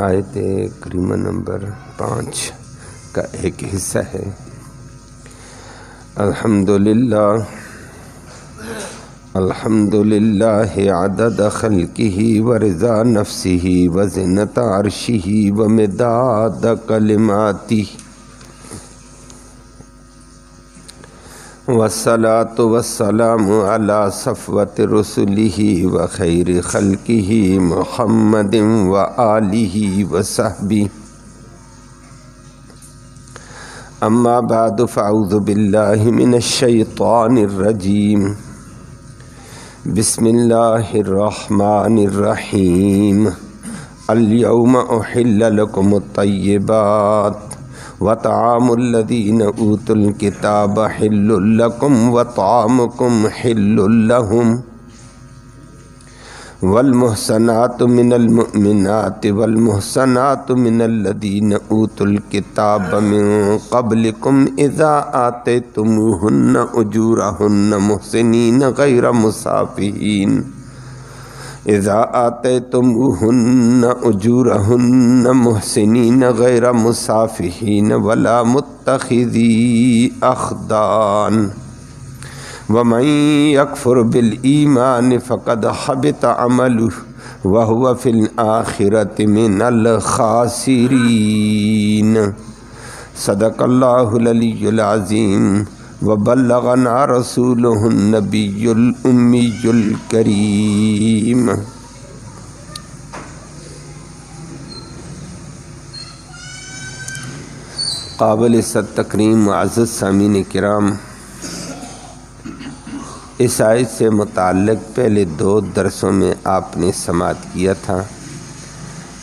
آیت کریمہ نمبر 5 کا ایک حصہ ہے۔ الحمدللہ عدد خلقہ ورضا نفسہ وزنت عرشہ ومداد کلماتہ والصلاة والسلام علی صفوة رسلہ وخیر خلقہ محمد وآلہ وصحبہ اما بعد فاعوذ باللہ من الشیطان الرجیم بسم اللہ الرحمن الرحیم اليوم احل لکم الطیبات وطعام الذین اوتوا الکتاب حل لکم وطعامکم حل لہم والمحصنات من المؤمنات والمحصنات من الذین اوتوا الکتاب من قبلکم اذا آتیتموہن اجورہن محسنین غیر مسافحین اذا آتیتموہن اجورہن محسنین غیر مسافحین ولا متخذی اخدان ومن یکفر بالایمان فقد حبط عملہ وہو فی الآخرۃ من الخاسرین صدق اللہ العلی العظیم وبلغنا رسولہ النبی الامی الکریم۔ قابل صد تکریم معزز سامعین کرام، اس آیت سے متعلق پہلے 2 درسوں میں آپ نے سماعت کیا تھا۔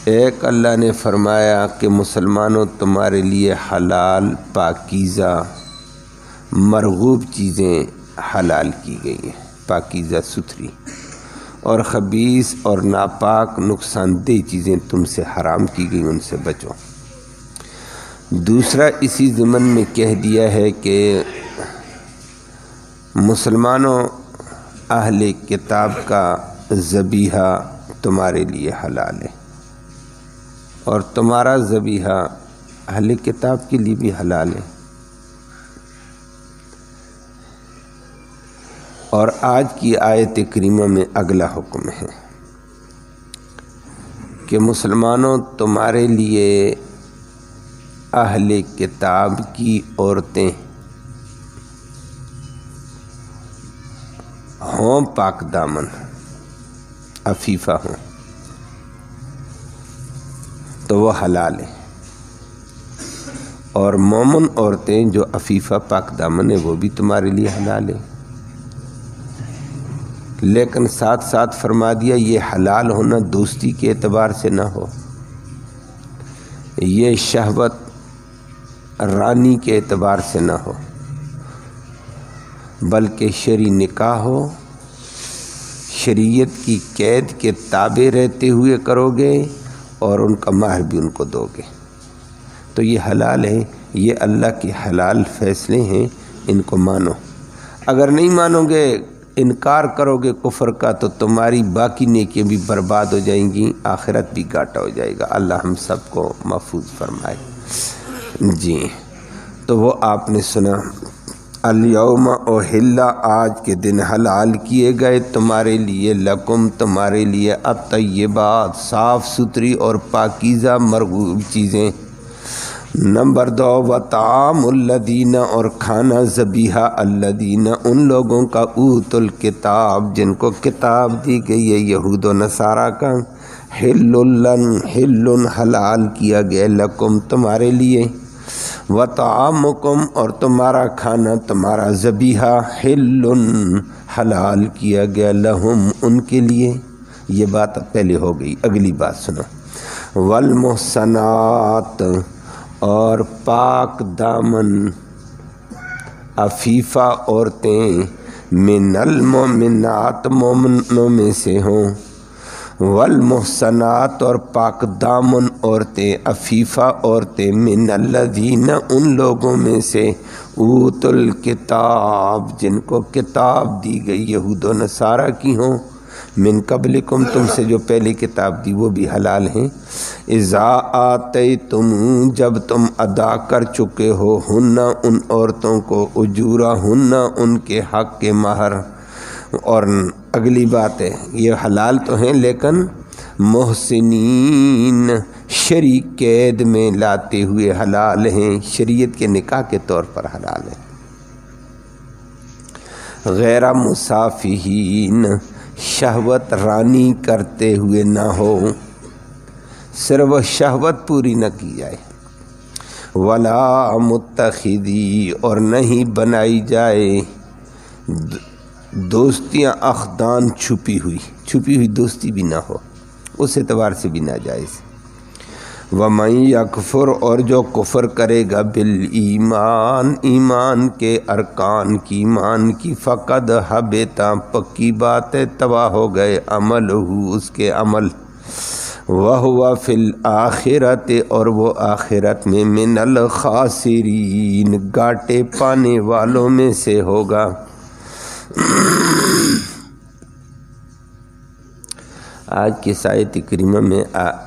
ایک، اللہ نے فرمایا کہ مسلمانوں تمہارے لیے حلال پاکیزہ مرغوب چیزیں حلال کی گئی ہیں، پاکیزہ ستھری، اور خبیث اور ناپاک نقصان دہ چیزیں تم سے حرام کی گئی، ان سے بچو۔ دوسرا، اسی ضمن میں کہہ دیا ہے کہ مسلمانوں اہل کتاب کا ذبیحہ تمہارے لیے حلال ہے، اور تمہارا ذبیحہ اہل کتاب کے لیے بھی حلال ہے۔ اور آج کی آیت کریمہ میں اگلا حکم ہے کہ مسلمانوں تمہارے لیے اہل کتاب کی عورتیں ہوں پاک دامن، عفیفہ ہوں، تو وہ حلال ہیں، اور مومن عورتیں جو عفیفہ پاک دامن ہیں وہ بھی تمہارے لیے حلال ہیں۔ لیکن ساتھ ساتھ فرما دیا یہ حلال ہونا دوستی کے اعتبار سے نہ ہو، یہ شہوت رانی کے اعتبار سے نہ ہو، بلکہ شرعی نکاح ہو، شریعت کی قید کے تابع رہتے ہوئے کرو گے اور ان کا مہر بھی ان کو دو گے، تو یہ حلال ہے۔ یہ اللہ کے حلال فیصلے ہیں، ان کو مانو۔ اگر نہیں مانو گے، انکار کرو گے کفر کا، تو تمہاری باقی نیکیاں بھی برباد ہو جائیں گی، آخرت بھی گھاٹا ہو جائے گا۔ اللہ ہم سب کو محفوظ فرمائے۔ جی، تو وہ آپ نے سنا، الیوم احل، آج کے دن حلال کیے گئے تمہارے لیے، لکم تمہارے لیے، الطیبات صاف ستھری اور پاکیزہ مرغوب چیزیں۔ نمبر 2، وطعام الذین، اور کھانا ذبیحہ، الذین ان لوگوں کا، اوت الکتاب جن کو کتاب دی گئی ہے، یہود و نصارہ کا، حل حلال کیا گیا، لکم تمہارے لیے، وطعامکم اور تمہارا کھانا، تمہارا ذبیحہ، حل حلال کیا گیا، لہم ان کے لیے۔ یہ بات پہلے ہو گئی، اگلی بات سنو، والمحصنات اور پاک دامن عفیفہ عورتیں، من المؤمنات مومنوں میں سے ہوں، والمحصنات اور پاک دامن عورتیں، عفیفہ عورتیں، من الذین ان لوگوں میں سے، اوت الکتاب جن کو کتاب دی گئی، یہود و نصارہ کی ہوں، من قبلکم تم سے جو پہلی کتاب دی وہ بھی حلال ہیں، اذا آتیتم جب تم ادا کر چکے ہو ہن ان عورتوں کو اجورا ہن ان کے حق کے مہر۔ اور اگلی بات ہے یہ حلال تو ہیں لیکن محسنین شرعی قید میں لاتے ہوئے حلال ہیں، شریعت کے نکاح کے طور پر حلال ہیں، غیر مسافحین شہوت رانی کرتے ہوئے نہ ہو، صرف شہوت پوری نہ کی جائے، ولا متخذی اور نہیں بنائی جائے دوستیاں اخدان چھپی ہوئی دوستی بھی نہ ہو، اس اعتبار سے بھی ناجائز۔ وَمَن یکفر اور جو کفر کرے گا بالایمان ایمان کے ارکان کی، ایمان کی، فقد حبط پکی بات ہے تباہ ہو گئے عملہ اس کے عمل، وَهُوَ فِي الْآخِرَةِ اور وہ آخرت میں من الخاسرین گاٹے پانے والوں میں سے ہوگا۔ آج کی آیت کریمہ میں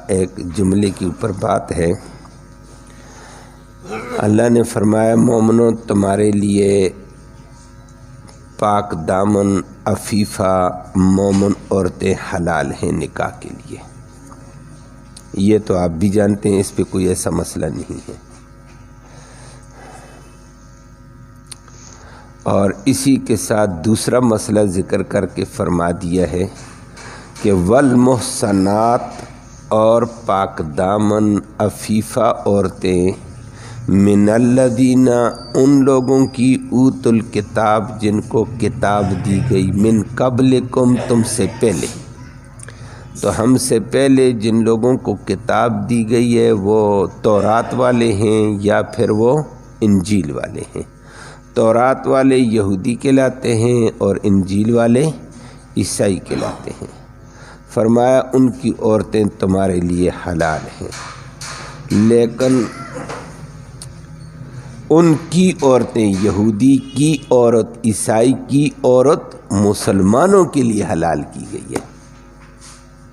ایک جملے کے اوپر بات ہے۔ اللہ نے فرمایا مومنوں تمہارے لیے پاک دامن عفیفہ مومن عورتیں حلال ہیں نکاح کے لیے، یہ تو آپ بھی جانتے ہیں، اس پہ کوئی ایسا مسئلہ نہیں ہے۔ اور اسی کے ساتھ دوسرا مسئلہ ذکر کر کے فرما دیا ہے کہ والمحصنات اور پاک دامن عفیفہ عورتیں من الذین ان لوگوں کی اوت الکتاب جن کو کتاب دی گئی، من قبلکم تم سے پہلے، تو ہم سے پہلے جن لوگوں کو کتاب دی گئی ہے وہ تورات والے ہیں یا پھر وہ انجیل والے ہیں۔ تورات والے یہودی کہلاتے ہیں اور انجیل والے عیسائی کہلاتے ہیں۔ فرمایا ان کی عورتیں تمہارے لیے حلال ہیں، لیکن ان کی عورتیں، یہودی کی عورت، عیسائی کی عورت مسلمانوں کے لیے حلال کی گئی ہے۔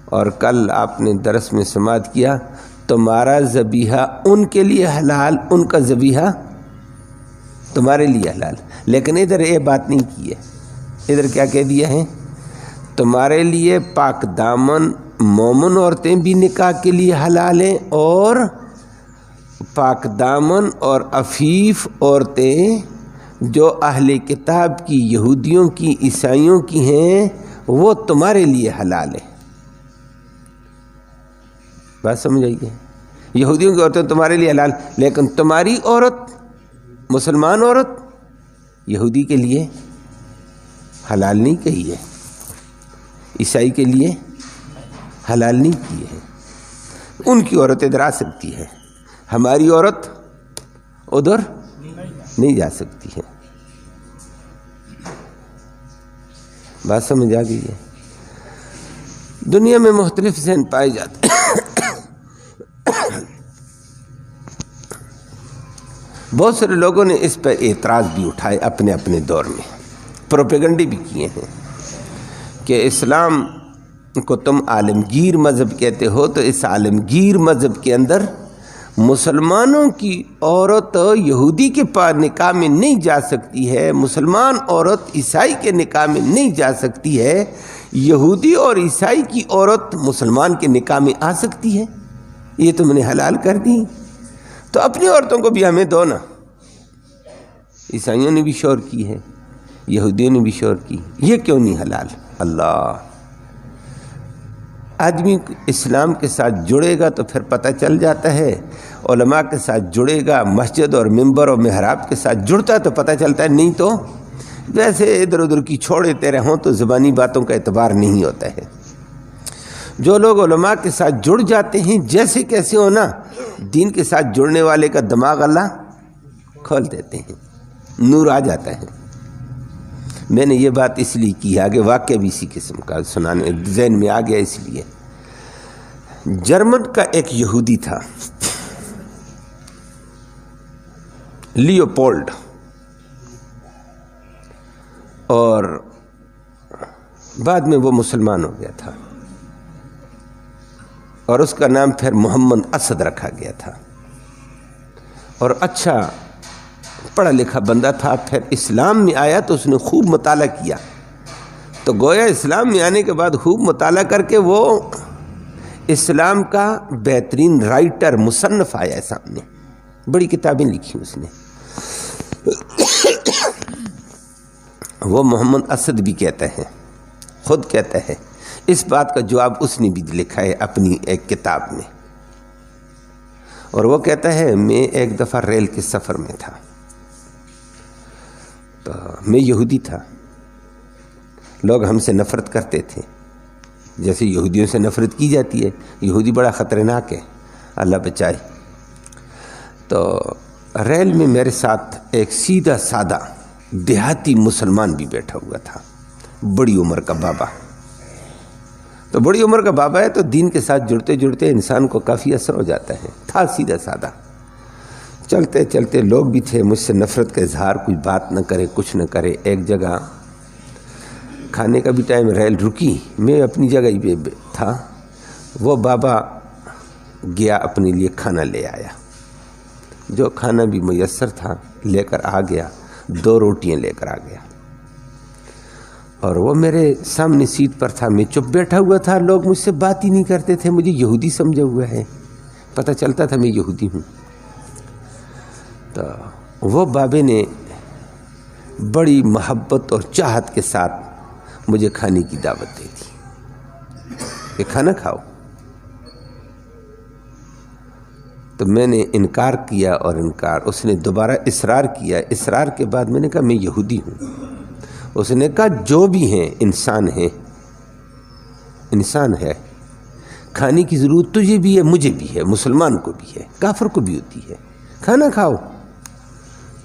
اور کل آپ نے درس میں سماعت کیا تمہارا ذبیحہ ان کے لیے حلال، ان کا ذبیحہ تمہارے لیے حلال، لیکن ادھر یہ بات نہیں کی ہے، ادھر کیا کہہ دیا ہے؟ تمہارے لیے پاک دامن مومن عورتیں بھی نکاح کے لیے حلال ہیں، اور پاک دامن اور عفیف عورتیں جو اہل کتاب کی، یہودیوں کی، عیسائیوں کی ہیں وہ تمہارے لیے حلال ہیں۔ بات سمجھ آئیے؟ یہودیوں کی عورتیں تمہارے لیے حلال، لیکن تمہاری عورت، مسلمان عورت، یہودی کے لیے حلال نہیں کہی ہے، عیسائی کے لیے حلال نہیں کی ہے۔ ان کی عورت ادھر آ سکتی ہے، ہماری عورت ادھر نہیں جا سکتی ہے۔ بات سمجھ آ گئی ہے؟ دنیا میں مختلف ذہن پائے جاتے ہیں۔ بہت سارے لوگوں نے اس پر اعتراض بھی اٹھائے اپنے اپنے دور میں، پروپیگنڈے بھی کیے ہیں کہ اسلام کو تم عالمگیر مذہب کہتے ہو، تو اس عالمگیر مذہب کے اندر مسلمانوں کی عورت یہودی کے پاس نکاح میں نہیں جا سکتی ہے، مسلمان عورت عیسائی کے نکاح میں نہیں جا سکتی ہے، یہودی اور عیسائی کی عورت مسلمان کے نکاح میں آ سکتی ہے، یہ تم نے حلال کر دی، تو اپنی عورتوں کو بھی ہمیں دو نا۔ عیسائیوں نے بھی شور کی ہے، یہودیوں نے بھی شور کی، یہ کیوں نہیں حلال؟ اللہ، آدمی اسلام کے ساتھ جڑے گا تو پھر پتہ چل جاتا ہے، علماء کے ساتھ جڑے گا، مسجد اور منبر اور محراب کے ساتھ جڑتا ہے تو پتہ چلتا ہے، نہیں تو ویسے ادھر ادھر کی چھوڑتے رہوں تو زبانی باتوں کا اعتبار نہیں ہوتا ہے۔ جو لوگ علماء کے ساتھ جڑ جاتے ہیں جیسے کیسے ہونا، دین کے ساتھ جڑنے والے کا دماغ اللہ کھول دیتے ہیں، نور آ جاتا ہے۔ میں نے یہ بات اس لیے کی ہے، آگے واقعہ بھی اسی قسم کا سنانے ذہن میں آ گیا، اس لیے جرمن کا ایک یہودی تھا، لیوپولڈ، اور بعد میں وہ مسلمان ہو گیا تھا اور اس کا نام پھر محمد اسد رکھا گیا تھا، اور اچھا پڑھا لکھا بندہ تھا۔ پھر اسلام میں آیا تو اس نے خوب مطالعہ کیا، تو گویا اسلام میں آنے کے بعد خوب مطالعہ کر کے وہ اسلام کا بہترین رائٹر مصنف آیا ہے سامنے، بڑی کتابیں لکھی اس نے۔ وہ محمد اسد بھی کہتا ہے، خود کہتا ہے، اس بات کا جواب اس نے بھی لکھا ہے اپنی ایک کتاب میں، اور وہ کہتا ہے میں ایک دفعہ ریل کے سفر میں تھا، تو میں یہودی تھا، لوگ ہم سے نفرت کرتے تھے جیسے یہودیوں سے نفرت کی جاتی ہے، یہودی بڑا خطرناک ہے، اللہ بچائے۔ تو ریل میں میرے ساتھ ایک سیدھا سادہ دیہاتی مسلمان بھی بیٹھا ہوا تھا، بڑی عمر کا بابا۔ تو بڑی عمر کا بابا ہے تو دین کے ساتھ جڑتے جڑتے انسان کو کافی اثر ہو جاتا ہے، تھا سیدھا سادہ۔ چلتے چلتے لوگ بھی تھے مجھ سے نفرت کا اظہار، کوئی بات نہ کرے کچھ نہ کرے۔ ایک جگہ کھانے کا بھی ٹائم، ریل رکی، میں اپنی جگہ ہی پہ تھا، وہ بابا گیا اپنے لیے کھانا لے آیا، جو کھانا بھی میسر تھا لے کر آ گیا، 2 روٹیاں لے کر آ گیا، اور وہ میرے سامنے سیٹ پر تھا، میں چپ بیٹھا ہوا تھا، لوگ مجھ سے بات ہی نہیں کرتے تھے، مجھے یہودی سمجھا ہوا ہے، پتہ چلتا تھا میں یہودی ہوں۔ تو وہ بابے نے بڑی محبت اور چاہت کے ساتھ مجھے کھانے کی دعوت دے دی کہ کھانا کھاؤ۔ تو میں نے انکار کیا، اور اس نے دوبارہ اصرار کیا، اصرار کے بعد میں نے کہا میں یہودی ہوں۔ اس نے کہا جو بھی ہیں انسان ہیں، انسان ہے، کھانے کی ضرورت تجھے بھی ہے، مجھے بھی ہے، مسلمان کو بھی ہے، کافر کو بھی ہوتی ہے، کھانا کھاؤ۔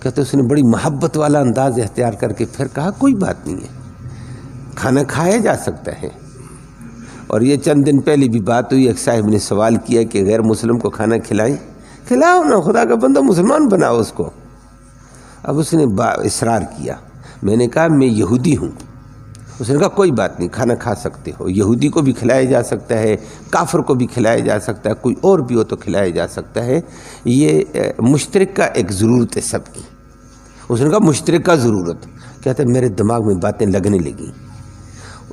کہتے اس نے بڑی محبت والا انداز اختیار کر کے پھر کہا کوئی بات نہیں ہے، کھانا کھایا جا سکتا ہے۔ اور یہ چند دن پہلے بھی بات ہوئی، ایک صاحب نے سوال کیا کہ غیر مسلم کو کھانا کھلائیں، کھلاؤ نا، خدا کا بندہ مسلمان بناؤ اس کو۔ اب اس نے اصرار کیا، میں نے کہا میں یہودی ہوں۔ اس نے کہا کوئی بات نہیں، کھانا کھا سکتے ہو، یہودی کو بھی کھلایا جا سکتا ہے، کافر کو بھی کھلایا جا سکتا ہے، کوئی اور بھی ہو تو کھلایا جا سکتا ہے، یہ مشترک کا ایک ضرورت ہے سب کی۔ اس نے کہا مشترک کا ضرورت، کہتے میرے دماغ میں باتیں لگنے لگیں۔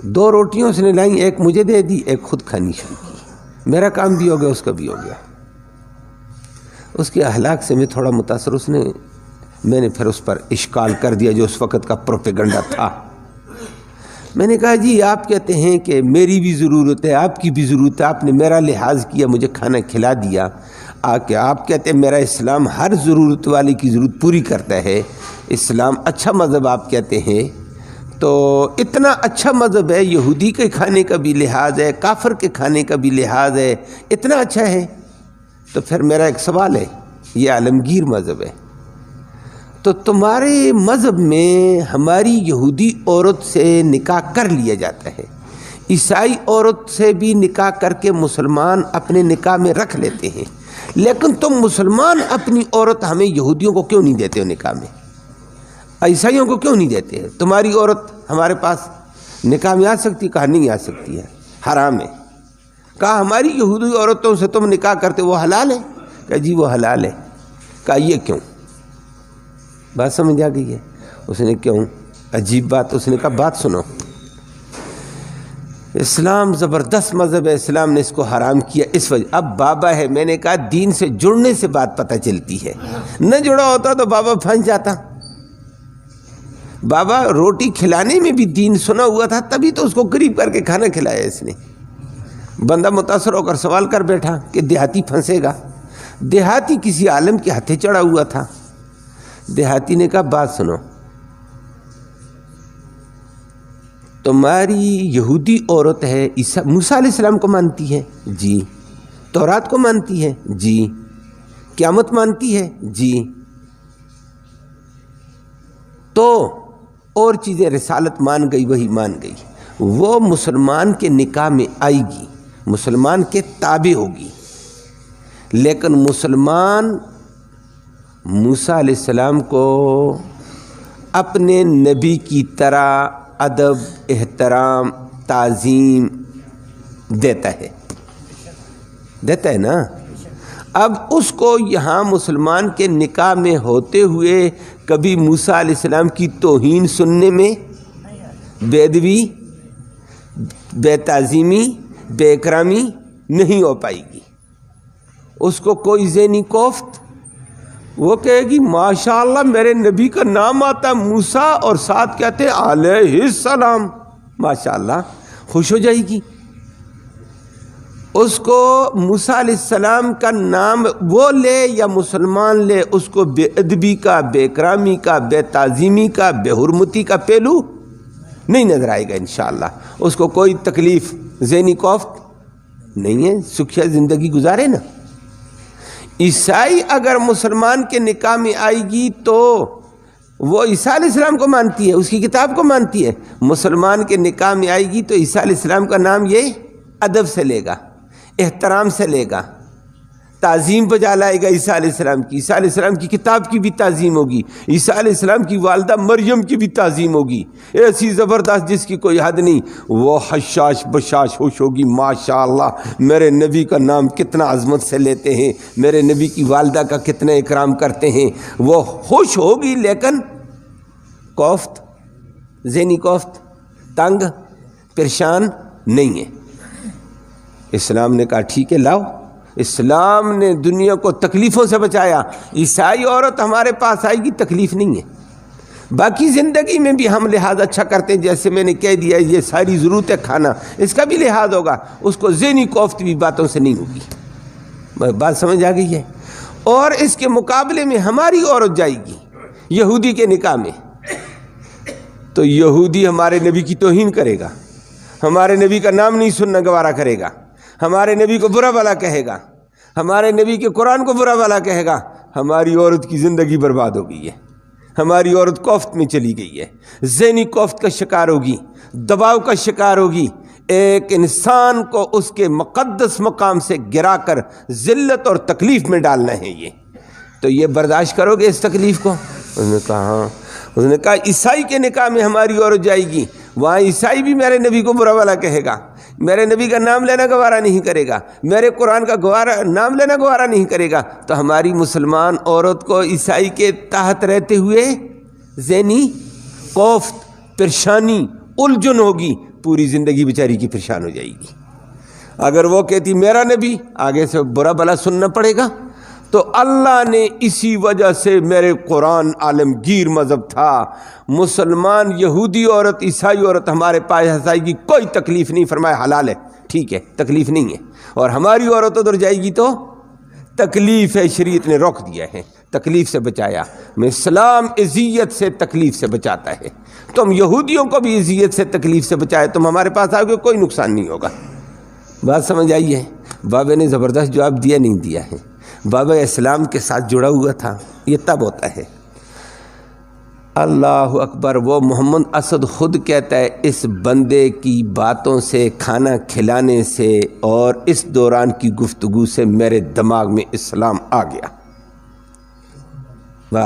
2 روٹیاں اس نے لائیں، ایک مجھے دے دی، ایک خود کھانی شروع کی، میرا کام بھی ہو گیا، اس کا بھی ہو گیا۔ اس کے اخلاق سے میں تھوڑا متاثر، میں نے پھر اس پر اشکال کر دیا جو اس وقت کا پروپیگنڈا تھا۔ میں نے کہا جی آپ کہتے ہیں کہ میری بھی ضرورت ہے، آپ کی بھی ضرورت ہے، آپ نے میرا لحاظ کیا، مجھے کھانا کھلا دیا، آپ کہتے ہیں میرا اسلام ہر ضرورت والے کی ضرورت پوری کرتا ہے، اسلام اچھا مذہب آپ کہتے ہیں، تو اتنا اچھا مذہب ہے، یہودی کے کھانے کا بھی لحاظ ہے، کافر کے کھانے کا بھی لحاظ ہے، اتنا اچھا ہے، تو پھر میرا ایک سوال ہے، یہ عالمگیر مذہب ہے، تو تمہارے مذہب میں ہماری یہودی عورت سے نکاح کر لیا جاتا ہے، عیسائی عورت سے بھی نکاح کر کے مسلمان اپنے نکاح میں رکھ لیتے ہیں، لیکن تم مسلمان اپنی عورت ہمیں یہودیوں کو کیوں نہیں دیتے ہو نکاح میں، عیسائیوں کو کیوں نہیں دیتے ہیں؟ تمہاری عورت ہمارے پاس نکاح میں آ سکتی؟ کہا نہیں آ سکتی ہے، حرام ہے۔ کہا ہماری یہودی عورتوں سے تم نکاح کرتے وہ حلال ہے؟ کہا جی وہ حلال ہے۔ کہا یہ کیوں؟ بات سمجھ آ گئی ہے؟ اس نے کیوں؟ عجیب بات۔ اس نے کہا بات سنو، اسلام زبردست مذہب ہے، اسلام نے اس کو حرام کیا اس وجہ۔ اب بابا ہے، میں نے کہا دین سے جڑنے سے بات پتہ چلتی ہے، نہ جڑا ہوتا تو بابا پھنس جاتا۔ بابا روٹی کھلانے میں بھی دین سنا ہوا تھا، تبھی تو اس کو قریب کر کے کھانا کھلایا اس نے۔ بندہ متاثر ہو کر سوال کر بیٹھا کہ دیہاتی پھنسے گا۔ دیہاتی کسی عالم کے ہاتھے چڑھا ہوا تھا۔ دیہاتی نے کہا بات سنو، تمہاری یہودی عورت ہے، موسیٰ علیہ السلام کو مانتی ہے؟ جی۔ تورات کو مانتی ہے؟ جی۔ قیامت مانتی ہے؟ جی۔ تو اور چیزیں رسالت مان گئی، وہی مان گئی، وہ مسلمان کے نکاح میں آئے گی، مسلمان کے تابع ہوگی، لیکن مسلمان موسیٰ علیہ السلام کو اپنے نبی کی طرح ادب، احترام، تعظیم دیتا ہے نا. اب اس کو یہاں مسلمان کے نکاح میں ہوتے ہوئے کبھی موسیٰ علیہ السلام کی توہین سننے میں بے ادبی، بے تعظیمی، بے اکرامی نہیں ہو پائے گی. اس کو کوئی ذہنی کوفت، وہ کہے گی ماشاءاللہ میرے نبی کا نام آتا موسیٰ اور ساتھ کہتے ہیں علیہ السلام، ماشاءاللہ، خوش ہو جائے گی. اس کو موسیٰ علیہ السلام کا نام وہ لے یا مسلمان لے، اس کو بے ادبی کا، بے اکرامی کا، بے تعظیمی کا، بے حرمتی کا پہلو نہیں نظر آئے گا انشاءاللہ. اس کو کوئی تکلیف، ذہنی کوفت نہیں ہے، سکھیا زندگی گزارے نا. عیسائی اگر مسلمان کے نکاح میں آئے گی تو وہ عیسیٰ علیہ السلام کو مانتی ہے، اس کی کتاب کو مانتی ہے. مسلمان کے نکاح میں آئے گی تو عیسیٰ علیہ السلام کا نام یہ ادب سے لے گا، احترام سے لے گا، تعظیم بجا لائے گا عیسیٰ علیہ السلام کی. عیسیٰ علیہ السلام کی کتاب کی بھی تعظیم ہوگی، عیسیٰ علیہ السلام کی والدہ مریم کی بھی تعظیم ہوگی، ایسی زبردست جس کی کوئی حد نہیں. وہ حشاش بشاش خوش ہوگی، ماشاءاللہ میرے نبی کا نام کتنا عظمت سے لیتے ہیں، میرے نبی کی والدہ کا کتنا اکرام کرتے ہیں. وہ خوش ہوگی، لیکن کوفت، ذہنی کوفت، تنگ، پریشان نہیں ہے. اسلام نے کہا ٹھیک ہے لاؤ. اسلام نے دنیا کو تکلیفوں سے بچایا. عیسائی عورت ہمارے پاس آئے گی تکلیف نہیں ہے. باقی زندگی میں بھی ہم لحاظ اچھا کرتے ہیں، جیسے میں نے کہہ دیا یہ ساری ضرورت ہے کھانا، اس کا بھی لحاظ ہوگا. اس کو ذہنی کوفت بھی باتوں سے نہیں ہوگی. بات سمجھ آ گئی ہے. اور اس کے مقابلے میں ہماری عورت جائے گی یہودی کے نکاح میں، تو یہودی ہمارے نبی کی توہین کرے گا، ہمارے نبی کا نام نہیں سننا گوارا کرے گا، ہمارے نبی کو برا بھلا کہے گا، ہمارے نبی کے قرآن کو برا بھلا کہے گا. ہماری عورت کی زندگی برباد ہو گئی ہے، ہماری عورت کوفت میں چلی گئی ہے، ذہنی کوفت کا شکار ہوگی، دباؤ کا شکار ہوگی. ایک انسان کو اس کے مقدس مقام سے گرا کر ذلت اور تکلیف میں ڈالنا ہے. تو یہ برداشت کرو گے اس تکلیف کو؟ انہوں نے کہا ہاں. اس نے کہا عیسائی کے نکاح میں ہماری عورت جائے گی، وہاں عیسائی بھی میرے نبی کو برا بھلا کہے گا، میرے نبی کا نام لینا گوارا نہیں کرے گا، میرے قرآن کا نام لینا گوارا نہیں کرے گا. تو ہماری مسلمان عورت کو عیسائی کے تحت رہتے ہوئے ذہنی کوفت، پریشانی، الجھن ہوگی، پوری زندگی بیچاری کی پریشان ہو جائے گی. اگر وہ کہتی میرا نبی، آگے سے برا بھلا سننا پڑے گا. تو اللہ نے اسی وجہ سے، میرے قرآن عالمگیر مذہب تھا، مسلمان یہودی عورت، عیسائی عورت ہمارے پاس آئے گی کوئی تکلیف نہیں، فرمایا حلال ہے، ٹھیک ہے، تکلیف نہیں ہے. اور ہماری عورت ادھر جائے گی تو تکلیف ہے، شریعت نے روک دیا ہے، تکلیف سے بچایا. اسلام اذیت سے، تکلیف سے بچاتا ہے. تم یہودیوں کو بھی اذیت سے، تکلیف سے بچائے، تم ہمارے پاس آؤ گے کوئی نقصان نہیں ہوگا. بات سمجھ آئی ہے؟ بابا نے زبردست جواب دیا نہیں دیا ہے. بابا اسلام کے ساتھ جڑا ہوا تھا. یہ تب ہوتا ہے. اللہ اکبر. وہ محمد اسد خود کہتا ہے اس بندے کی باتوں سے، کھانا کھلانے سے اور اس دوران کی گفتگو سے میرے دماغ میں اسلام آ گیا.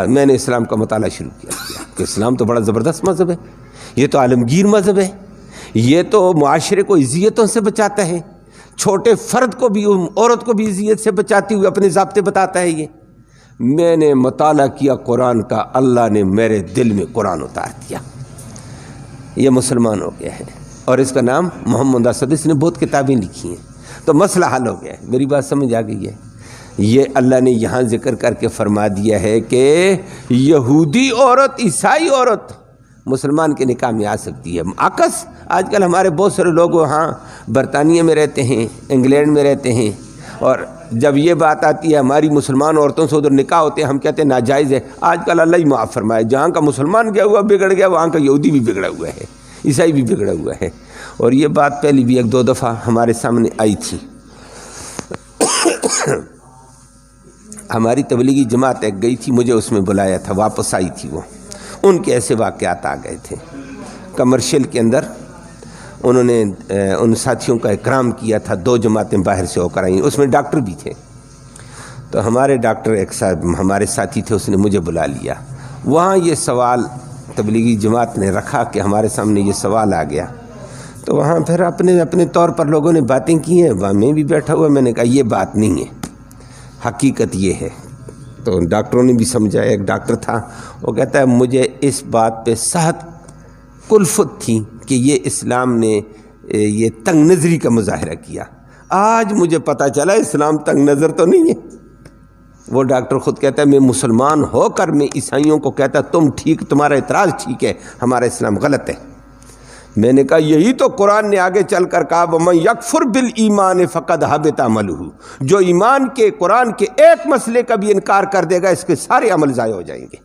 میں نے اسلام کا مطالعہ شروع کیا کہ اسلام تو بڑا زبردست مذہب ہے، یہ تو عالمگیر مذہب ہے، یہ تو معاشرے کو اذیتوں سے بچاتا ہے، چھوٹے فرد کو بھی، عورت کو بھی اذیت سے بچاتی ہوئے اپنے ضابطے بتاتا ہے. یہ میں نے مطالعہ کیا قرآن کا، اللہ نے میرے دل میں قرآن اتار دیا. یہ مسلمان ہو گیا ہے اور اس کا نام محمد اسد. اس نے بہت کتابیں لکھی ہیں، تو مسئلہ حل ہو گیا ہے. میری بات سمجھ آ گئی ہے؟ یہ اللہ نے یہاں ذکر کر کے فرما دیا ہے کہ یہودی عورت، عیسائی عورت مسلمان کے نکاح میں آ سکتی ہے. عکس آج کل ہمارے بہت سارے لوگ وہاں برطانیہ میں رہتے ہیں، انگلینڈ میں رہتے ہیں، اور جب یہ بات آتی ہے ہماری مسلمان عورتوں سے ادھر نکاح ہوتے ہیں، ہم کہتے ہیں ناجائز ہے. آج کل اللہ ہی معاف فرمائے، جہاں کا مسلمان گیا ہوا بگڑ گیا، وہاں کا یہودی بھی بگڑا ہوا ہے، عیسائی بھی بگڑا ہوا ہے. اور یہ بات پہلی بھی 1-2 دفعہ ہمارے سامنے آئی تھی. ہماری تبلیغی جماعت ایک گئی تھی، مجھے اس میں بلایا تھا، واپس آئی تھی. وہ ان کے ایسے واقعات آ گئے تھے. کمرشل کے اندر انہوں نے ان ساتھیوں کا اکرام کیا تھا. 2 جماعتیں باہر سے ہو کر آئیں، اس میں ڈاکٹر بھی تھے. تو ہمارے ڈاکٹر ایک صاحب ہمارے ساتھی تھے، اس نے مجھے بلا لیا. وہاں یہ سوال تبلیغی جماعت نے رکھا کہ ہمارے سامنے یہ سوال آ گیا تو وہاں پھر اپنے اپنے طور پر لوگوں نے باتیں کی ہیں، وہاں میں بھی بیٹھا ہوا، میں نے کہا یہ بات نہیں ہے، حقیقت یہ ہے۔ تو ڈاکٹروں نے بھی سمجھایا، ایک ڈاکٹر تھا وہ کہتا ہے مجھے اس بات پہ سخت کلفت تھی کہ یہ اسلام نے یہ تنگ نظری کا مظاہرہ کیا، آج مجھے پتہ چلا اسلام تنگ نظر تو نہیں ہے۔ وہ ڈاکٹر خود کہتا ہے میں مسلمان ہو کر میں عیسائیوں کو کہتا تم ٹھیک، تمہارا اعتراض ٹھیک ہے، ہمارا اسلام غلط ہے۔ میں نے کہا یہی تو قرآن نے آگے چل کر کہا وَمَن يَكْفُرْ بِالْإِيمَانِ فَقَدْ حَبِطَ عَمَلُهُ، جو ایمان کے قرآن کے ایک مسئلے کا بھی انکار کر دے گا اس کے سارے عمل ضائع ہو جائیں گے۔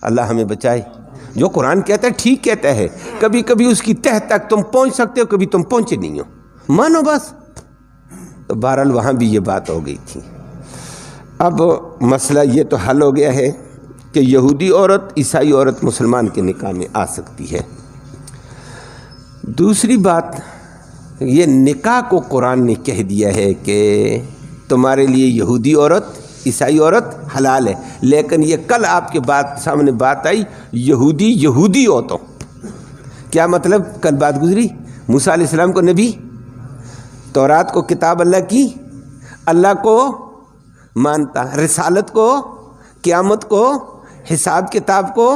اللہ ہمیں بچائے۔ جو قرآن کہتا ہے ٹھیک کہتا ہے، کبھی کبھی اس کی تہ تک تم پہنچ سکتے ہو، کبھی تم پہنچے نہیں ہو، مانو بس۔ تو بہرحال وہاں بھی یہ بات ہو گئی تھی۔ اب مسئلہ یہ تو حل ہو گیا ہے کہ یہودی عورت عیسائی عورت مسلمان کے نکاح میں آ سکتی ہے۔ دوسری بات، یہ نکاح کو قرآن نے کہہ دیا ہے کہ تمہارے لیے یہودی عورت عیسائی عورت حلال ہے، لیکن یہ کل آپ کے سامنے بات آئی یہودی ہو تو کیا مطلب؟ کل بات گزری موسیٰ علیہ السلام کو نبی، تورات کو کتاب اللہ کی، اللہ کو مانتا، رسالت کو، قیامت کو، حساب کتاب کو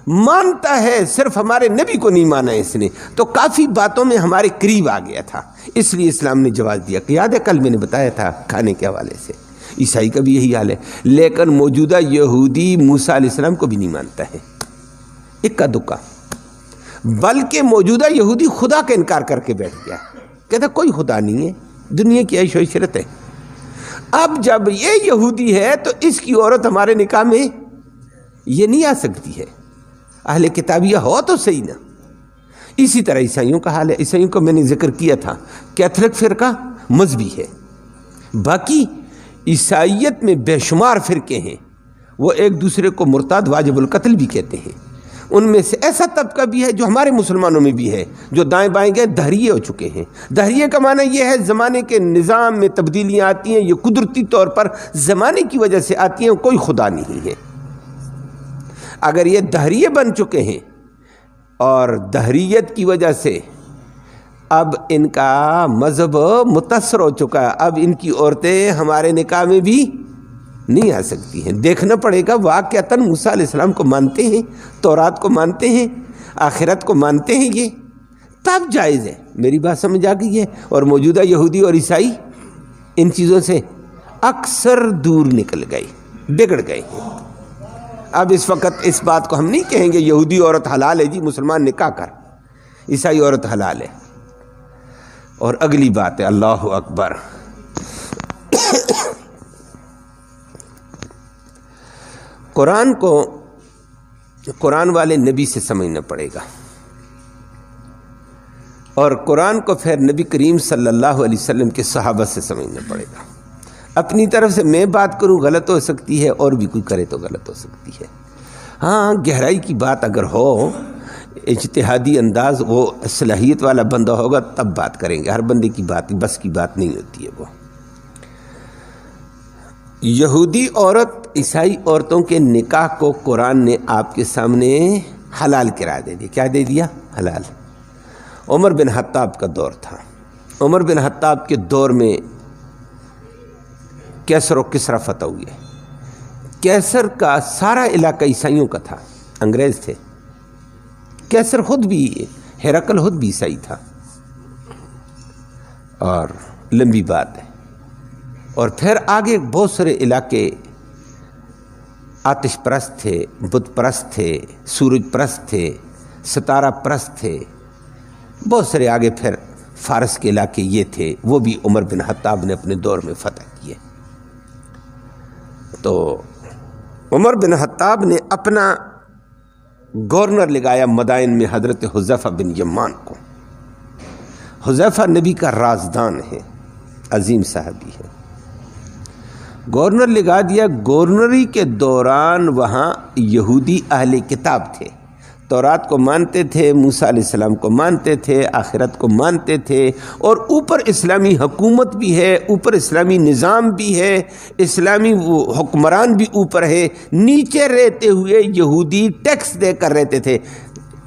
مانتا ہے، صرف ہمارے نبی کو نہیں مانا اس نے، تو کافی باتوں میں ہمارے قریب آ گیا تھا، اس لیے اسلام نے جواز دیا۔ یاد ہے کل میں نے بتایا تھا کھانے کے حوالے سے، عیسائی کا بھی یہی حال ہے، لیکن موجودہ یہودی موسیٰ علیہ السلام کو بھی نہیں مانتا ہے، اکا دکا، بلکہ موجودہ یہودی خدا کا انکار کر کے بیٹھ گیا، کہتا کوئی خدا نہیں ہے، دنیا کی عیش و عشرت ہے۔ اب جب یہ یہودی ہے تو اس کی عورت ہمارے نکاح میں یہ نہیں آ سکتی ہے، اہل کتابیہ ہو تو صحیح نا۔ اسی طرح عیسائیوں کا حال ہے، عیسائیوں کو میں نے ذکر کیا تھا، کیتھولک فرقہ مذہبی ہے، باقی عیسائیت میں بے شمار فرقے ہیں، وہ ایک دوسرے کو مرتد واجب القتل بھی کہتے ہیں۔ ان میں سے ایسا طبقہ بھی ہے جو ہمارے مسلمانوں میں بھی ہے، جو دائیں بائیں گئے دہریے ہو چکے ہیں۔ دہریے کا معنی یہ ہے زمانے کے نظام میں تبدیلیاں آتی ہیں، یہ قدرتی طور پر زمانے کی وجہ سے آتی ہیں، کوئی خدا نہیں ہے۔ اگر یہ دہریے بن چکے ہیں اور دہریت کی وجہ سے اب ان کا مذہب متاثر ہو چکا ہے، اب ان کی عورتیں ہمارے نکاح میں بھی نہیں آ سکتی ہیں۔ دیکھنا پڑے گا واقعتاً موسیٰ علیہ السلام کو مانتے ہیں، تورات کو مانتے ہیں، آخرت کو مانتے ہیں، یہ تب جائز ہے۔ میری بات سمجھ آ گئی ہے؟ اور موجودہ یہودی اور عیسائی ان چیزوں سے اکثر دور نکل گئے، بگڑ گئے ہیں۔ اب اس وقت اس بات کو ہم نہیں کہیں گے یہودی عورت حلال ہے جی مسلمان نکاح کر، عیسائی عورت حلال ہے۔ اور اگلی بات ہے، اللہ اکبر، قرآن کو قرآن والے نبی سے سمجھنا پڑے گا، اور قرآن کو پھر نبی کریم صلی اللہ علیہ وسلم کے صحابہ سے سمجھنا پڑے گا۔ اپنی طرف سے میں بات کروں غلط ہو سکتی ہے، اور بھی کوئی کرے تو غلط ہو سکتی ہے۔ ہاں گہرائی کی بات اگر ہو، اجتہادی انداز، وہ صلاحیت والا بندہ ہوگا تب بات کریں گے، ہر بندے کی بات بس کی بات نہیں ہوتی ہے۔ وہ یہودی عورت عیسائی عورتوں کے نکاح کو قرآن نے آپ کے سامنے حلال قرار دے دیا۔ کیا دے دیا؟ حلال۔ عمر بن خطاب کا دور تھا، عمر بن خطاب کے دور میں کیسر و کسریٰ فتح ہوئے۔ کیسر کا سارا علاقہ عیسائیوں کا تھا، انگریز تھے۔ کیسر خود بھی، ہرقل خود بھی عیسائی تھا، اور لمبی بات ہے۔ اور پھر آگے بہت سارے علاقے آتش پرست تھے، بت پرست تھے، سورج پرست تھے، ستارہ پرست تھے، بہت سارے آگے پھر فارس کے علاقے یہ تھے، وہ بھی عمر بن خطاب نے اپنے دور میں فتح کیے۔ تو عمر بن خطاب نے اپنا گورنر لگایا مدائن میں حضرت حذیفہ بن یمان کو۔ حذیفہ نبی کا رازدان ہے، عظیم صحابی ہے، گورنر لگا دیا۔ گورنری کے دوران وہاں یہودی اہل کتاب تھے، تورات کو مانتے تھے، موسیٰ علیہ السلام کو مانتے تھے، آخرت کو مانتے تھے، اور اوپر اسلامی حکومت بھی ہے، اوپر اسلامی نظام بھی ہے، اسلامی وہ حکمران بھی اوپر ہے، نیچے رہتے ہوئے یہودی ٹیکس دے کر رہتے تھے۔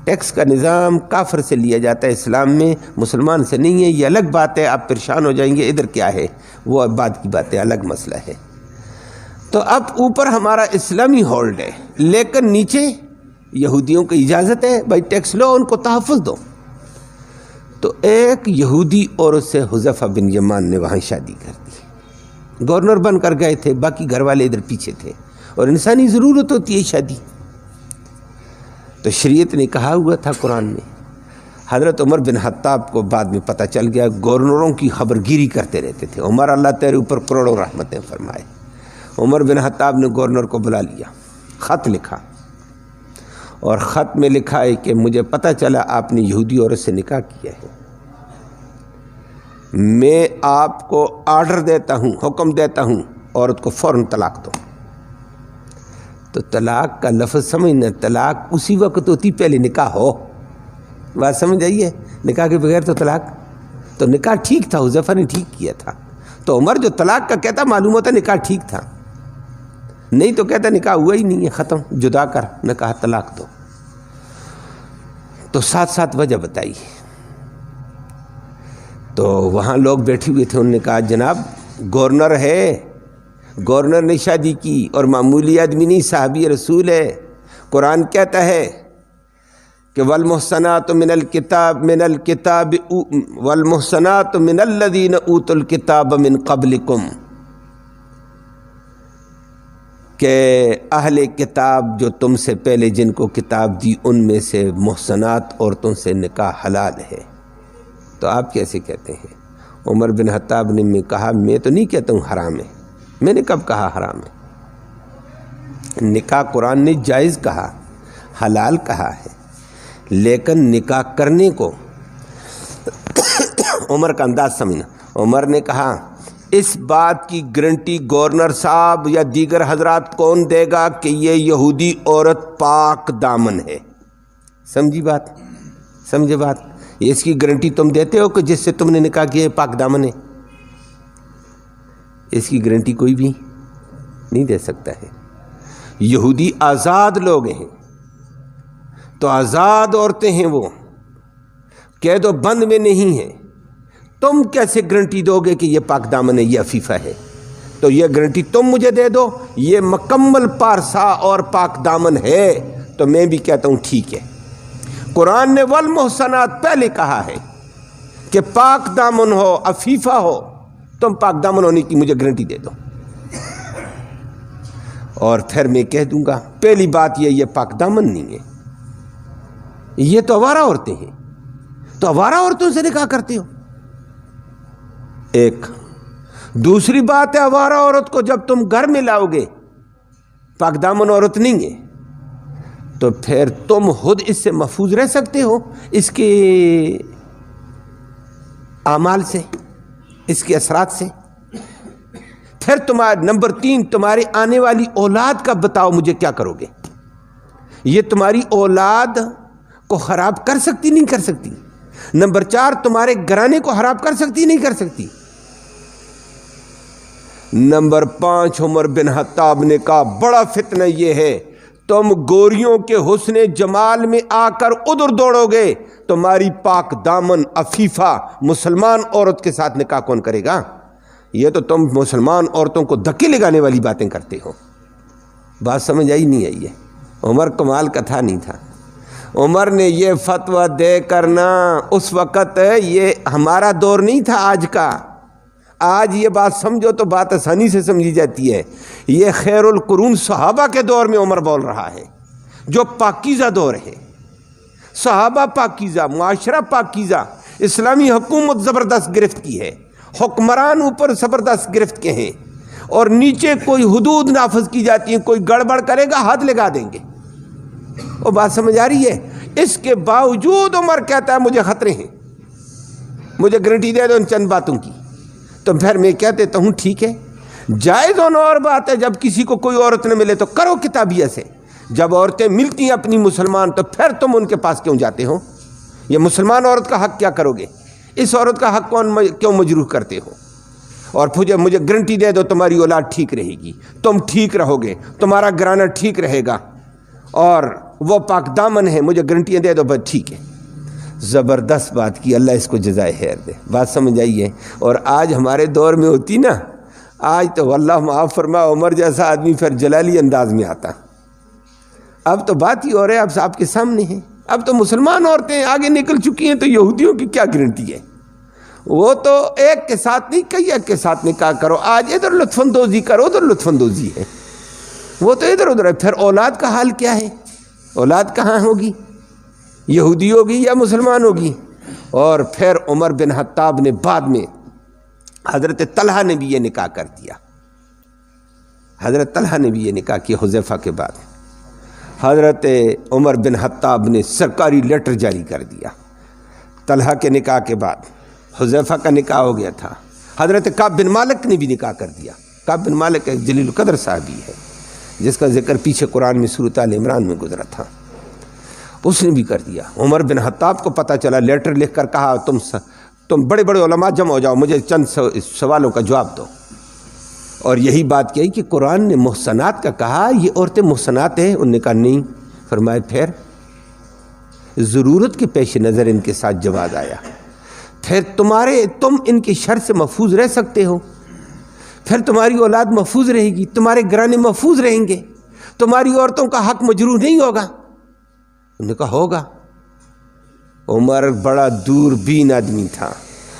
ٹیکس کا نظام کافر سے لیا جاتا ہے، اسلام میں مسلمان سے نہیں ہے، یہ الگ بات ہے، آپ پریشان ہو جائیں گے ادھر کیا ہے، وہ بعد کی بات ہے، الگ مسئلہ ہے۔ تو اب اوپر ہمارا اسلامی ہولڈ ہے، لیکن نیچے یہودیوں کی اجازت ہے، بھائی ٹیکس لو، ان کو تحفظ دو۔ تو ایک یہودی عورت سے حذیفہ بن یمان نے وہاں شادی کر دی، گورنر بن کر گئے تھے، باقی گھر والے ادھر پیچھے تھے، اور انسانی ضرورت ہوتی ہے شادی۔ تو شریعت نے کہا ہوا تھا قرآن میں، حضرت عمر بن خطاب کو بعد میں پتہ چل گیا، گورنروں کی خبر گیری کرتے رہتے تھے۔ عمر اللہ تیرے اوپر کروڑوں رحمتیں فرمائے۔ عمر بن خطاب نے گورنر کو بلا لیا، خط لکھا، اور خط میں لکھا ہے کہ مجھے پتہ چلا آپ نے یہودی عورت سے نکاح کیا ہے، میں آپ کو آرڈر دیتا ہوں، حکم دیتا ہوں، عورت کو فوراً طلاق دو۔ تو طلاق کا لفظ سمجھنا، طلاق اسی وقت ہوتی پہلے نکاح ہو، بات سمجھ آئیے، نکاح کے بغیر تو طلاق، تو نکاح ٹھیک تھا، حذیفہ نے ٹھیک کیا تھا۔ تو عمر جو طلاق کا کہتا معلوم ہوتا نکاح ٹھیک تھا، نہیں تو کہتا نکاح ہوا ہی نہیں ہے، ختم، جدا کر، نکاح طلاق دو۔ تو ساتھ ساتھ وجہ بتائی۔ تو وہاں لوگ بیٹھے ہوئے تھے، انہوں نے کہا جناب گورنر ہے، گورنر نے شادی کی، اور معمولی آدمی نہیں، صحابی رسول ہے۔ قرآن کہتا ہے کہ والمحصنات من الکتاب والمحصنات من الذین اوتوا الکتاب من قبلکم، کہ اہل کتاب جو تم سے پہلے جن کو کتاب دی ان میں سے محصنات عورتوں سے نکاح حلال ہے۔ تو آپ کیسے کہتے ہیں؟ عمر بن خطاب نے میں کہا میں تو نہیں کہتا ہوں حرام ہے، میں نے کب کہا حرام ہے؟ نکاح قرآن نے جائز کہا، حلال کہا ہے، لیکن نکاح کرنے کو عمر کا انداز سمجھنا۔ عمر نے کہا اس بات کی گارنٹی گورنر صاحب یا دیگر حضرات کون دے گا کہ یہ یہودی عورت پاک دامن ہے؟ سمجھی بات؟ سمجھے بات؟ اس کی گارنٹی تم دیتے ہو کہ جس سے تم نے نکاح کیا ہے پاک دامن ہے؟ اس کی گارنٹی کوئی بھی نہیں دے سکتا ہے۔ یہودی آزاد لوگ ہیں، تو آزاد عورتیں ہیں، وہ قید و بند میں نہیں ہیں، تم کیسے گارنٹی دو گے کہ یہ پاک دامن ہے، یہ عفیفہ ہے؟ تو یہ گارنٹی تم مجھے دے دو، یہ مکمل پارسا اور پاک دامن ہے، تو میں بھی کہتا ہوں ٹھیک ہے۔ قرآن نے والمحصنات پہلے کہا ہے کہ پاک دامن ہو، عفیفہ ہو، تم پاک دامن ہونے کی مجھے گارنٹی دے دو، اور پھر میں کہہ دوں گا پہلی بات یہ پاک دامن نہیں ہے، یہ تو آوارہ عورتیں ہیں، تو آوارہ عورتوں سے نکاح کرتے ہو۔ ایک دوسری بات ہے، آوارہ عورت کو جب تم گھر میں لاؤ گے پاک دامن عورت نہیں ہے، تو پھر تم خود اس سے محفوظ رہ سکتے ہو، اس کے اعمال سے، اس کے اثرات سے۔ پھر تمہارا نمبر 3، تمہاری آنے والی اولاد کا بتاؤ مجھے کیا کرو گے؟ یہ تمہاری اولاد کو خراب کر سکتی نہیں کر سکتی؟ نمبر 4، تمہارے گھرانے کو خراب کر سکتی نہیں کر سکتی؟ نمبر 5، عمر بن خطاب نے کہا بڑا فتنہ یہ ہے، تم گوریوں کے حسن جمال میں آ کر ادھر دوڑو گے، تمہاری پاک دامن عفیفہ مسلمان عورت کے ساتھ نکاح کون کرے گا؟ یہ تو تم مسلمان عورتوں کو دھکے لگانے والی باتیں کرتے ہو۔ بات سمجھ آئی نہیں آئی ہے؟ عمر کمال کا تھا نہیں تھا؟ عمر نے یہ فتویٰ دے کرنا اس وقت، یہ ہمارا دور نہیں تھا آج کا۔ آج یہ بات سمجھو تو بات آسانی سے سمجھی جاتی ہے، یہ خیر القرون صحابہ کے دور میں عمر بول رہا ہے، جو پاکیزہ دور ہے، صحابہ پاکیزہ، معاشرہ پاکیزہ، اسلامی حکومت زبردست گرفت کی ہے، حکمران اوپر زبردست گرفت کے ہیں، اور نیچے کوئی حدود نافذ کی جاتی ہیں، کوئی گڑبڑ کرے گا حد لگا دیں گے۔ وہ بات سمجھ آ رہی ہے؟ اس کے باوجود عمر کہتا ہے مجھے خطرے ہیں، مجھے گارنٹی دے دو ان چند باتوں کی۔ تو پھر میں کہہ دیتا ہوں ٹھیک ہے، جائز ہونا اور بات ہے، جب کسی کو کوئی عورت نہ ملے تو کرو کتابیہ سے، جب عورتیں ملتی ہیں اپنی مسلمان تو پھر تم ان کے پاس کیوں جاتے ہو؟ یہ مسلمان عورت کا حق کیا کرو گے؟ اس عورت کا حق کیوں مجروح کرتے ہو؟ اور مجھے گارنٹی دے دو تمہاری اولاد ٹھیک رہے گی، تم ٹھیک رہو گے، تمہارا گھرانہ ٹھیک رہے گا، اور وہ پاک دامن ہے، مجھے گارنٹیاں دے دو، بس ٹھیک ہے۔ زبردست بات کی، اللہ اس کو جزائے خیر دے، بات سمجھ آئیے۔ اور آج ہمارے دور میں ہوتی نا، آج تو واللہ معاف فرما عمر جیسا آدمی پھر جلالی انداز میں آتا۔ اب تو بات ہی ہو رہا ہے، اب آپ کے سامنے ہیں، اب تو مسلمان عورتیں آگے نکل چکی ہیں، تو یہودیوں کی کیا گارنٹی ہے؟ وہ تو ایک کے ساتھ نہیں، کئی ایک کے ساتھ نکاح کرو، آج ادھر لطف اندوزی کرو، ادھر لطف اندوزی ہے، وہ تو ادھر ادھر ہے۔ پھر اولاد کا حال کیا ہے؟ اولاد کہاں ہوگی؟ یہودی ہوگی یا مسلمان ہوگی؟ اور پھر عمر بن خطاب نے بعد میں حضرت طلحہ نے بھی یہ نکاح کر دیا، حضرت طلحہ نے بھی یہ نکاح کیا حذیفہ کے بعد۔ حضرت عمر بن خطاب نے سرکاری لیٹر جاری کر دیا طلحہ کے نکاح کے بعد، حذیفہ کا نکاح ہو گیا تھا۔ حضرت کعب بن مالک نے بھی نکاح کر دیا۔ کعب بن مالک ایک جلیل القدر صحابی ہے جس کا ذکر پیچھے قرآن میں سورۃ آل عمران میں گزرا تھا، اس نے بھی کر دیا۔ عمر بن خطاب کو پتہ چلا، لیٹر لکھ کر کہا تم بڑے بڑے علماء جمع ہو جاؤ، مجھے چند سوالوں کا جواب دو۔ اور یہی بات کہی کہ قرآن نے محسنات کا کہا، یہ عورتیں محسنات ہیں؟ انہوں نے کہا نہیں۔ فرمائے پھر ضرورت کے پیش نظر ان کے ساتھ جواز آیا، پھر تم ان کی شر سے محفوظ رہ سکتے ہو، پھر تمہاری اولاد محفوظ رہے گی، تمہارے گھرانے محفوظ رہیں گے، تمہاری عورتوں کا حق مجروح نہیں ہوگا۔ انہوں نے کہا ہوگا۔ عمر بڑا دور بین آدمی تھا،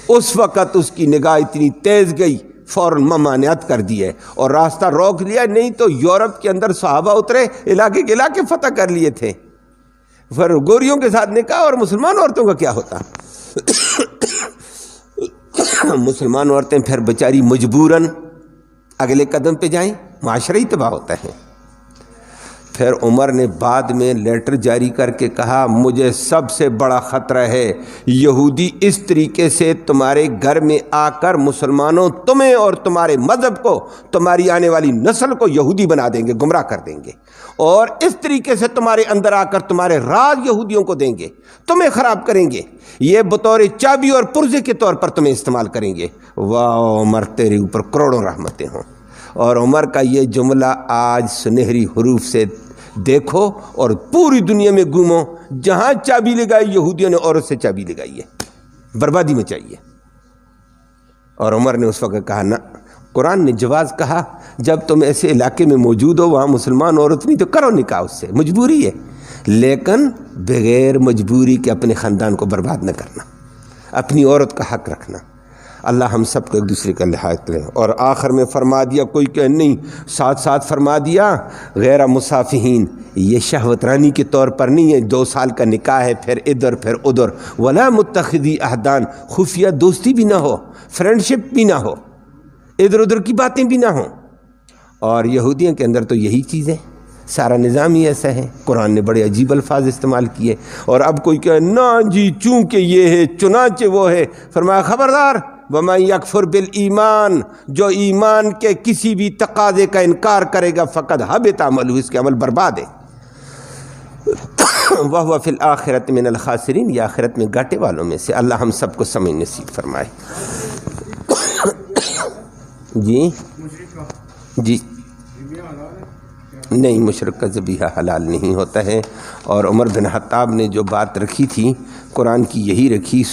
اس وقت اس کی نگاہ اتنی تیز گئی، فوراً ممانعت کر دی ہے اور راستہ روک لیا، نہیں تو یورپ کے اندر صحابہ اترے، علاقے کے علاقے فتح کر لیے تھے۔ پھر گوریوں کے ساتھ نکاح، اور مسلمان عورتوں کا کیا ہوتا؟ مسلمان عورتیں پھر بیچاری مجبوراً اگلے قدم پہ جائیں، معاشرہ ہی تباہ ہوتا ہے۔ پھر عمر نے بعد میں لیٹر جاری کر کے کہا، مجھے سب سے بڑا خطرہ ہے یہودی اس طریقے سے تمہارے گھر میں آ کر مسلمانوں، تمہیں اور تمہارے مذہب کو، تمہاری آنے والی نسل کو یہودی بنا دیں گے، گمراہ کر دیں گے، اور اس طریقے سے تمہارے اندر آ کر تمہارے راز یہودیوں کو دیں گے، تمہیں خراب کریں گے، یہ بطور چابی اور پرزے کے طور پر تمہیں استعمال کریں گے۔ واہ عمر، تیرے اوپر کروڑوں رحمتیں ہوں۔ اور عمر کا یہ جملہ آج سنہری حروف سے دیکھو اور پوری دنیا میں گھومو، جہاں چابی لگائی یہودیوں نے عورت سے چابی لگائی ہے، بربادی میں چاہیے۔ اور عمر نے اس وقت کہا نہ، قرآن نے جواز کہا، جب تم ایسے علاقے میں موجود ہو وہاں مسلمان عورت نہیں تو کرو نکاح اس سے، مجبوری ہے، لیکن بغیر مجبوری کے اپنے خاندان کو برباد نہ کرنا، اپنی عورت کا حق رکھنا۔ اللہ ہم سب کو ایک دوسرے کا لحاظ کرے۔ اور آخر میں فرما دیا، کوئی کہ نہیں، ساتھ فرما دیا غیر مصافحین، یہ شہوت رانی کے طور پر نہیں ہے، 2 سال کا نکاح ہے، پھر ادھر پھر ادھر، ولا متخذی احدان، خفیہ دوستی بھی نہ ہو، فرینڈشپ بھی نہ ہو، ادھر ادھر کی باتیں بھی نہ ہوں۔ اور یہودیوں کے اندر تو یہی چیز ہے، سارا نظام ہی ایسا ہے۔ قرآن نے بڑے عجیب الفاظ استعمال کیے، اور اب کوئی کہ نہ جی چونکہ یہ ہے چنانچہ وہ ہے، فرمایا خبردار، وَمَن يَكْفُرْ بِالْإِيمَانِ، جو ایمان کے کسی بھی تقاضے کا انکار کرے گا، فقد حبط عملہ، اس کے عمل برباد ہے، وَهُوَ فِي الْآخِرَةِ مِنَ الْخَاسِرِينَ، یہ آخرت میں گھاٹے والوں میں سے۔ اللہ ہم سب کو سمجھ نصیب فرمائے۔ جی نہیں، مشرک کا ذبیحہ حلال نہیں ہوتا ہے۔ اور عمر بن خطاب نے جو بات رکھی تھی قرآن کی یہی رکھی،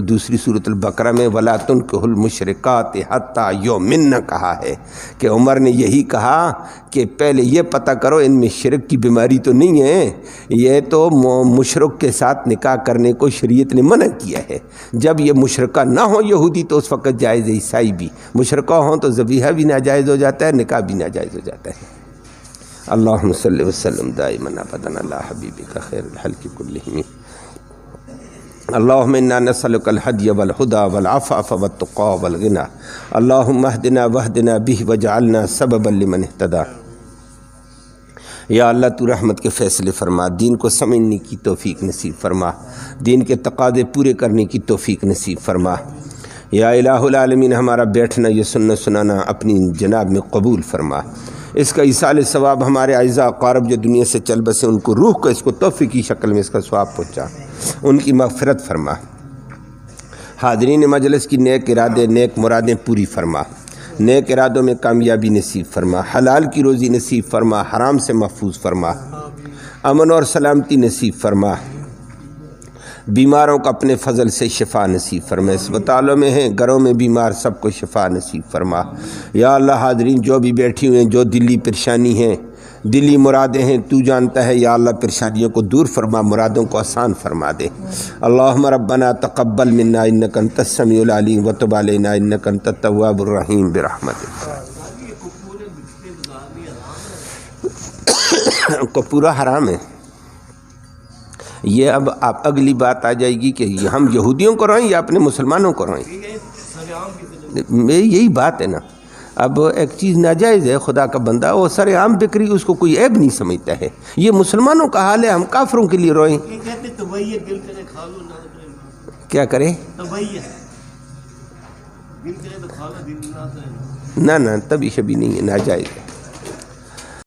دوسری سورۃ البقرہ میں وَلَا تُنكِحُوا الْمُشْرِكَاتِ حَتَّى يُؤْمِنَّ کہا ہے، کہ عمر نے یہی کہا کہ پہلے یہ پتہ کرو ان میں شرک کی بیماری تو نہیں ہے، یہ تو مشرک کے ساتھ نکاح کرنے کو شریعت نے منع کیا ہے۔ جب یہ مشرکہ نہ ہو یہودی تو اس وقت جائز ہے، عیسائی بھی مشرکہ ہوں تو ذبیحہ بھی ناجائز ہو جاتا ہے، نکاح بھی ناجائز ہو جاتا ہے۔ اللہم صلی وسلم دائما ابدا علی حبیبک خیر الخلق کلہم، اللہم انا نسألک الہدی والہدی والعفاف والتقی والغنی، اللہم اہدنا واہدنا بہ وجعلنا سببا لمن اہتدی۔ یا اللہ تو رحمت کے فیصلے فرما، دین کو سمجھنے کی توفیق نصیب فرما، دین کے تقاضے پورے کرنے کی توفیق نصیب فرما۔ یا الہ العالمین، ہمارا بیٹھنا یہ سننا سنانا اپنی جناب میں قبول فرما، اس کا ایصال ثواب ہمارے اعزاء اقارب جو دنیا سے چل بسے ان کو روح کو اس کو تحفے کی شکل میں اس کا ثواب پہنچا، ان کی مغفرت فرما، حاضرین مجلس کی نیک ارادے نیک مرادیں پوری فرما، نیک ارادوں میں کامیابی نصیب فرما، حلال کی روزی نصیب فرما، حرام سے محفوظ فرما۔ امن اور سلامتی نصیب فرما، بیماروں کو اپنے فضل سے شفا نصیب فرما، اسپتالوں میں ہیں، گھروں میں بیمار، سب کو شفا نصیب فرما۔ یا اللہ حاضرین جو بھی بیٹھی ہوئے ہیں، جو دلی پریشانی ہیں، دلی مرادیں ہیں، تو جانتا ہے، یا اللہ پریشانیوں کو دور فرما، مرادوں کو آسان فرما دے۔ اللہم ربنا تقبل منا انک انت السمیع العلیم وتب علینا انک انت التواب الرحیم برحمتک۔ کو پورا حرام ہے یہ۔ اب آپ اگلی بات آ جائے گی کہ ہم یہودیوں کو روئیں یا اپنے مسلمانوں کو روئیں، یہی بات ہے نا۔ اب ایک چیز ناجائز ہے، خدا کا بندہ وہ سر عام بکری، اس کو کوئی عیب نہیں سمجھتا ہے۔ یہ مسلمانوں کا حال ہے، ہم کافروں کے لیے روئیں۔ کیا کرے؟ نہ تبھی شبھی نہیں ہے، ناجائز ہے۔